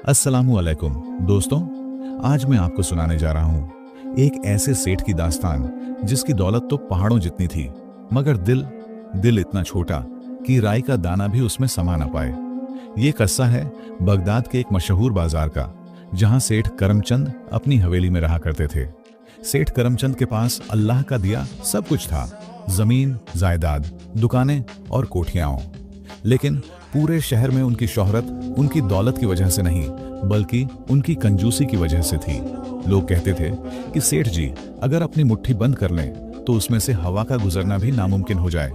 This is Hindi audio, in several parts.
अस्सलामुअलैकुम दोस्तों, आज मैं आपको सुनाने जा रहा हूँ एक ऐसे सेठ की दास्तान जिसकी दौलत तो पहाड़ों जितनी थी, मगर दिल इतना छोटा कि राई का दाना भी उसमें समा ना पाए। ये किस्सा है बगदाद के एक मशहूर बाजार का, जहाँ सेठ करमचंद अपनी हवेली में रहा करते थे। सेठ करमचंद के पास अल्लाह का दिया सब कुछ था, जमीन, जायदाद, दुकानें और कोठियां। लेकिन पूरे शहर में उनकी शोहरत उनकी दौलत की वजह से नहीं, बल्कि उनकी कंजूसी की वजह से थी। लोग कहते थे कि सेठ जी अगर अपनी मुट्ठी बंद कर लें तो उसमें से हवा का गुजरना भी नामुमकिन हो जाए।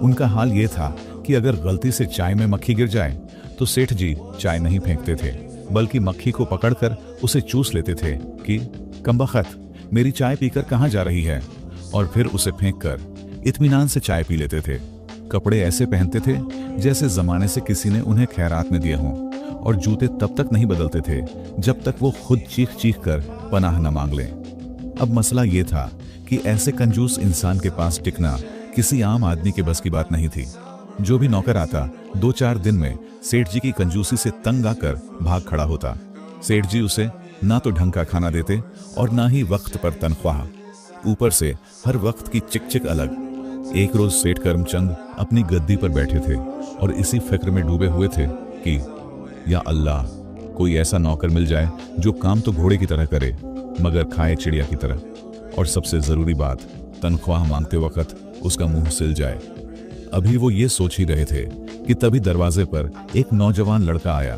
उनका हाल ये था कि अगर गलती से चाय में मक्खी गिर जाए तो सेठ जी चाय नहीं फेंकते थे, बल्कि मक्खी को पकड़कर उसे चूस लेते थे कि कमबख्त मेरी चाय पीकर कहाँ जा रही है, और फिर उसे फेंककर इत्मीनान से चाय पी लेते थे। कपड़े ऐसे पहनते थे जैसे जमाने से किसी ने उन्हें खैरात में दिए हों, और जूते तब तक नहीं बदलते थे जब तक वो खुद चीख चीख कर पनाह न मांग लें। अब मसला ये था कि ऐसे कंजूस इंसान के पास टिकना किसी आम आदमी के बस की बात नहीं थी। जो भी नौकर आता 2-4 दिन में सेठ जी की कंजूसी से तंग आकर भाग खड़ा होता। सेठ जी उसे ना तो ढंग का खाना देते और ना ही वक्त पर तनख्वाह, ऊपर से हर वक्त की चिक अलग। एक रोज सेठ करमचंद अपनी गद्दी पर बैठे थे और इसी फिक्र में डूबे हुए थे कि या अल्लाह, कोई ऐसा नौकर मिल जाए जो काम तो घोड़े की तरह करे मगर खाए चिड़िया की तरह, और सबसे जरूरी बात, तनख्वाह मांगते वक्त उसका मुंह सिल जाए। अभी वो ये सोच ही रहे थे कि तभी दरवाजे पर एक नौजवान लड़का आया।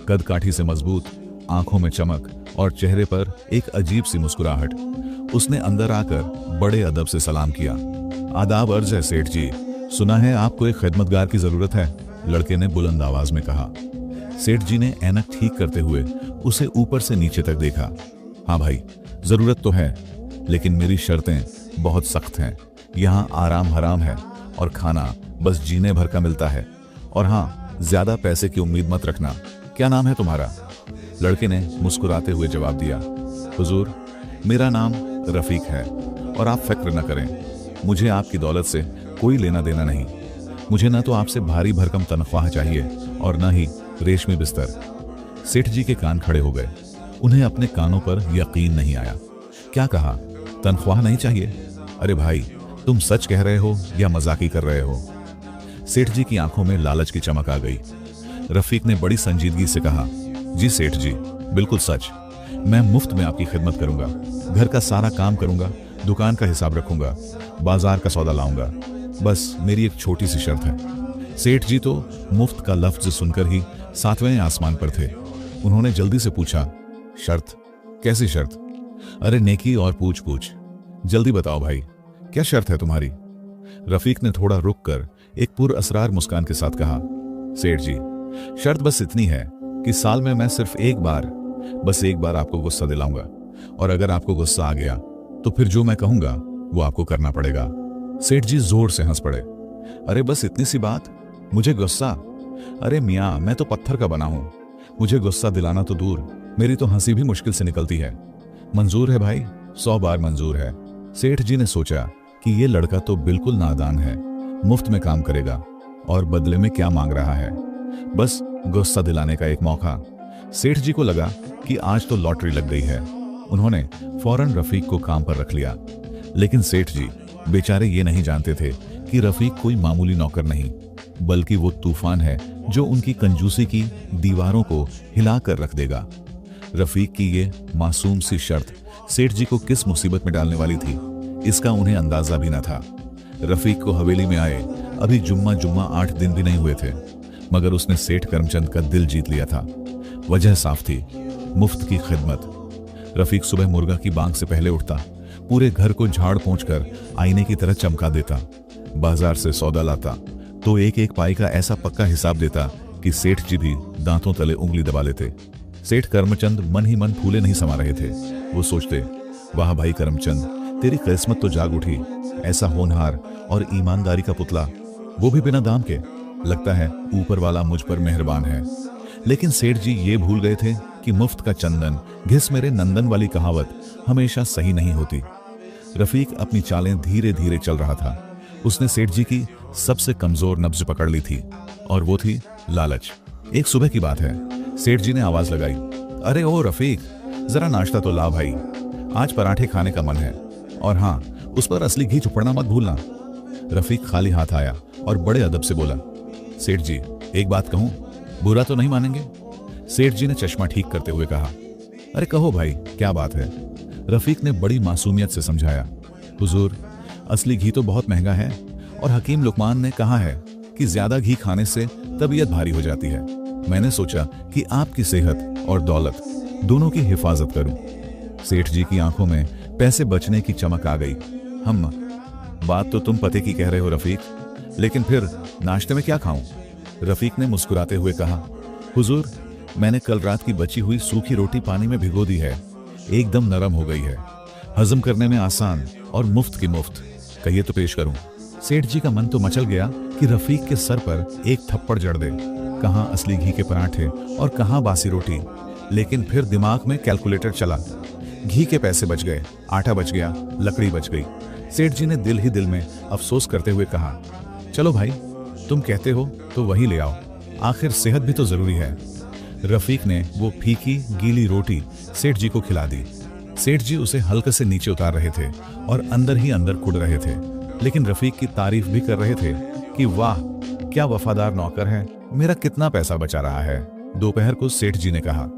कद काठी से मजबूत, आंखों में चमक और चेहरे पर एक अजीब सी मुस्कुराहट। उसने अंदर आकर बड़े अदब से सलाम किया। आदाब अर्ज है सेठ जी, सुना है आपको एक खिदमतगार की जरूरत है, लड़के ने बुलंद आवाज में कहा। सेठ जी ने ऐनक ठीक करते हुए उसे ऊपर से नीचे तक देखा। हाँ भाई, जरूरत तो है, लेकिन मेरी शर्तें बहुत सख्त हैं। यहाँ आराम हराम है और खाना बस जीने भर का मिलता है, और हाँ, ज्यादा पैसे की उम्मीद मत रखना। क्या नाम है तुम्हारा? लड़के ने मुस्कुराते हुए जवाब दिया, हुजूर, मेरा नाम रफीक है, और आप फिक्र न करें, मुझे आपकी दौलत से कोई लेना देना नहीं। मुझे ना तो आपसे भारी भरकम तनख्वाह चाहिए और ना ही रेशमी बिस्तर। सेठ जी के कान खड़े हो गए। उन्हें अपने कानों पर यकीन नहीं आया। क्या कहा? तनख्वाह नहीं चाहिए? अरे भाई, तुम सच कह रहे हो या मजाकी कर रहे हो? सेठ जी की आंखों में लालच की चमक आ गई। रफीक ने बड़ी संजीदगी से कहा, जी सेठ जी, बिल्कुल सच। मैं मुफ्त में आपकी खिदमत करूंगा, घर का सारा काम करूंगा, दुकान का हिसाब रखूंगा, बाजार का सौदा लाऊंगा। बस मेरी एक छोटी सी शर्त है। सेठ जी तो मुफ्त का लफ्ज सुनकर ही 7वें आसमान पर थे। उन्होंने जल्दी से पूछा, शर्त? कैसी शर्त? अरे नेकी और पूछ पूछ, जल्दी बताओ भाई, क्या शर्त है तुम्हारी? रफीक ने थोड़ा रुक कर एक पुरअसरार मुस्कान के साथ कहा, सेठ जी, शर्त बस इतनी है कि साल में मैं सिर्फ बस एक बार आपको गुस्सा दिलाऊंगा, और अगर आपको गुस्सा आ गया तो फिर जो मैं कहूंगा वो आपको करना पड़ेगा। सेठ जी जोर से हंस पड़े। अरे बस इतनी सी बात, मुझे गुस्सा? अरे मियाँ, मैं तो पत्थर का बना हूं, मुझे गुस्सा दिलाना तो दूर, मेरी तो हंसी भी मुश्किल से निकलती है। मंजूर है भाई, 100 बार मंजूर है। सेठ जी ने सोचा कि ये लड़का तो बिल्कुल नादान है, मुफ्त में काम करेगा और बदले में क्या मांग रहा है, बस गुस्सा दिलाने का एक मौका। सेठ जी को लगा कि आज तो लॉटरी लग गई है। उन्होंने फौरन रफीक को काम पर रख लिया। लेकिन सेठ जी बेचारे ये नहीं जानते थे कि रफीक कोई मामूली नौकर नहीं, बल्कि वो तूफान है जो उनकी कंजूसी की दीवारों को हिला कर रख देगा। रफीक की ये मासूम सी शर्त सेठ जी को किस मुसीबत में डालने वाली थी, इसका उन्हें अंदाजा भी न था। रफीक को हवेली में आए अभी जुम्मा 8 दिन भी नहीं हुए थे, मगर उसने सेठ करमचंद का दिल जीत लिया था। वजह साफ थी, मुफ्त की खिदमत। रफीक सुबह मुर्गा की बांग से पहले उठता, पूरे घर को झाड़ पोंछ कर आईने की तरह चमका देता, बाजार से सौदा लाता तो एक पाई का ऐसा पक्का हिसाब देता कि सेठ जी भी दांतों तले उंगली दबा लेते। सेठ करमचंद मन ही मन फूले नहीं समा रहे थे। वो सोचते, वाह भाई करमचंद, तेरी किस्मत तो जाग उठी, ऐसा होनहार और ईमानदारी का पुतला, वो भी बिना दाम के। लगता है ऊपर वाला मुझ पर मेहरबान है। लेकिन सेठ जी ये भूल गए थे कि मुफ्त का चंदन घिस मेरे नंदन वाली कहावत हमेशा सही नहीं होती। रफीक अपनी चालें धीरे धीरे चल रहा था। उसने सेठ जी की सबसे कमजोर नब्ज पकड़ ली थी, और वो थी लालच। एक सुबह की बात है, सेठ जी ने आवाज लगाई, अरे ओ रफीक, जरा नाश्ता तो ला भाई, आज पराठे खाने का मन है, और हाँ, उस पर असली घी चुपड़ना मत भूलना। रफीक खाली हाथ आया और बड़े अदब से बोला, सेठ जी एक बात कहूं, बुरा तो नहीं मानेंगे? सेठ जी ने चश्मा ठीक करते हुए कहा, अरे कहो भाई, क्या बात है? रफीक ने बड़ी मासूमियत से समझाया, हुजूर, असली घी तो बहुत महंगा है और हकीम लुकमान ने कहा है कि ज्यादा घी खाने से तबीयत भारी हो जाती है। मैंने सोचा कि आपकी सेहत और दौलत दोनों की हिफाजत करूं। सेठ जी की आंखों में पैसे बचने की चमक आ गई। हम बात तो तुम पते की कह रहे हो रफीक, लेकिन फिर नाश्ते में क्या खाऊं? रफीक ने मुस्कुराते हुए कहा, हुजूर, मैंने कल रात की बची हुई सूखी रोटी पानी में भिगो दी है, एकदम नरम हो गई है, हजम करने में आसान और मुफ्त की मुफ्त। कहिए तो पेश करूं। सेठ जी का मन तो मचल गया कि रफीक के सर पर एक थप्पड़ जड़ दे, कहां असली घी के पराठे और कहां बासी रोटी। लेकिन फिर दिमाग में कैलकुलेटर चला, घी के पैसे बच गए, आटा बच गया, लकड़ी बच गई। सेठ जी ने दिल ही दिल में अफसोस करते हुए कहा, चलो भाई, तुम कहते हो तो वही ले आओ, आखिर सेहत भी तो जरूरी है। रफीक ने वो फीकी गीली रोटी सेठ जी को खिला दी। सेठ जी उसे हल्के से नीचे उतार रहे थे और अंदर ही अंदर कुढ़ रहे थे, लेकिन रफीक की तारीफ भी कर रहे थे कि वाह, क्या वफादार नौकर है, मेरा कितना पैसा बचा रहा है। दोपहर को सेठ जी ने कहा,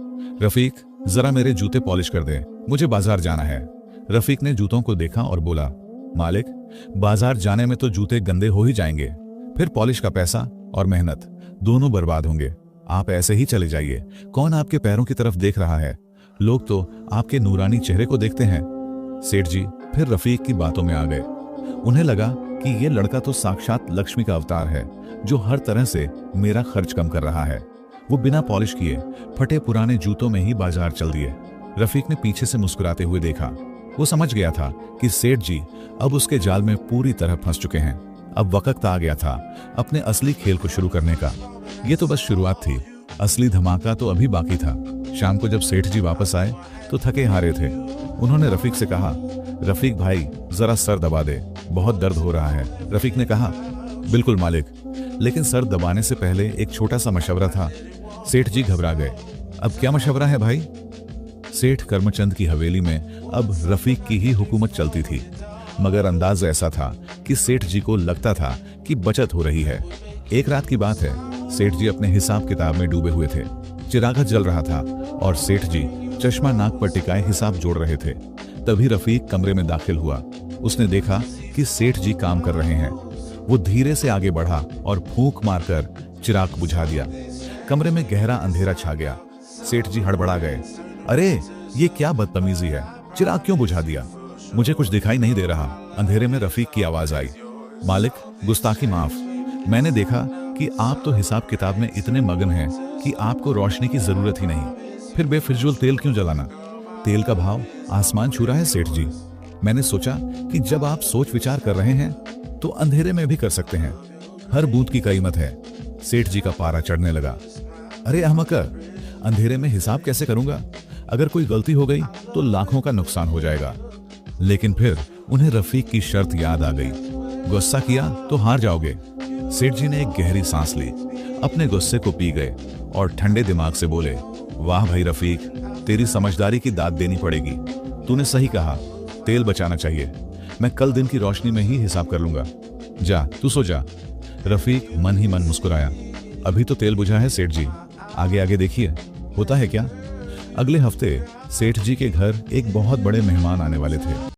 रफीक, जरा मेरे जूते पॉलिश कर दे, मुझे बाजार जाना है। रफीक ने जूतों को देखा और बोला, मालिक, बाजार जाने में तो जूते गंदे हो ही जाएंगे, फिर पॉलिश का पैसा और मेहनत दोनों बर्बाद होंगे। आप ऐसे ही चले जाइए, कौन आपके पैरों की तरफ देख रहा है, लोग तो आपके नूरानी चेहरे को देखते हैं। सेठ जी फिर रफीक की बातों में आ गए। उन्हें लगा कि ये लड़का तो साक्षात लक्ष्मी का अवतार है, जो हर तरह से मेरा खर्च कम कर रहा है। वो बिना पॉलिश किए फटे पुराने जूतों में ही बाजार चल दिए। रफीक ने पीछे से मुस्कुराते हुए देखा। वो समझ गया था कि सेठ जी अब उसके जाल में पूरी तरह फंस चुके हैं। अब वक्त आ गया था अपने असली खेल को शुरू करने का। ये तो बस शुरुआत थी, असली धमाका तो अभी बाकी था। शाम को जब सेठ जी वापस आए तो थके हारे थे। उन्होंने रफीक से कहा, रफीक भाई, जरा सर दबा दे, बहुत दर्द हो रहा है। रफीक ने कहा, बिल्कुल मालिक, लेकिन सर दबाने से पहले एक छोटा सा मशवरा था। सेठ जी घबरा गए। अब क्या मशवरा है भाई? सेठ करमचंद की हवेली में अब रफीक की ही हुकूमत चलती थी, मगर अंदाज ऐसा था कि सेठ जी को लगता था कि बचत हो रही है। एक रात की बात है, सेठ जी अपने हिसाब किताब में डूबे हुए थे। चिराग जल रहा था और सेठ जी चश्मा नाक पर टिकाए हिसाब जोड़ रहे थे। तभी रफीक कमरे में दाखिल हुआ। उसने देखा कि सेठ जी काम कर रहे हैं। वो धीरे से आगे बढ़ा और फूंक मारकर चिराग बुझा दिया। कमरे में गहरा अंधेरा छा गया। सेठ जी हड़बड़ा गए, अरे ये क्या बदतमीजी है, चिराग क्यों बुझा दिया? मुझे कुछ दिखाई नहीं दे रहा। अंधेरे में रफीक की आवाज आई, मालिक, गुस्ताखी माफ। मैंने देखा कि आप तो हिसाब किताब में इतने मगन हैं कि आपको रोशनी की जरूरत ही नहीं, फिर बेफिजूल तेल क्यों जलाना? तेल का भाव आसमान छू रहा है सेठ जी। मैंने सोचा कि जब आप सोच विचार कर रहे हैं तो अंधेरे में भी कर सकते हैं, हर बूंद की कीमत है। सेठ जी का पारा चढ़ने लगा। अरे अहमका, अंधेरे में हिसाब कैसे करूंगा? अगर कोई गलती हो गई तो लाखों का नुकसान हो जाएगा। लेकिन फिर उन्हें रफीक की शर्त याद आ गई, गुस्सा किया तो हार जाओगे। सेठ जी ने एक गहरी सांस ली, अपने गुस्से को पी गए और ठंडे दिमाग से बोले, वाह भाई रफीक, तेरी समझदारी की दाद देनी पड़ेगी। तूने सही कहा, तेल बचाना चाहिए। मैं कल दिन की रोशनी में ही हिसाब कर लूंगा। जा, तू सो जा। रफीक मन ही मन मुस्कुराया। अभी तो तेल बुझा है सेठ जी, आगे आगे देखिए होता है क्या। अगले हफ्ते सेठ जी के घर एक बहुत बड़े मेहमान आने वाले थे।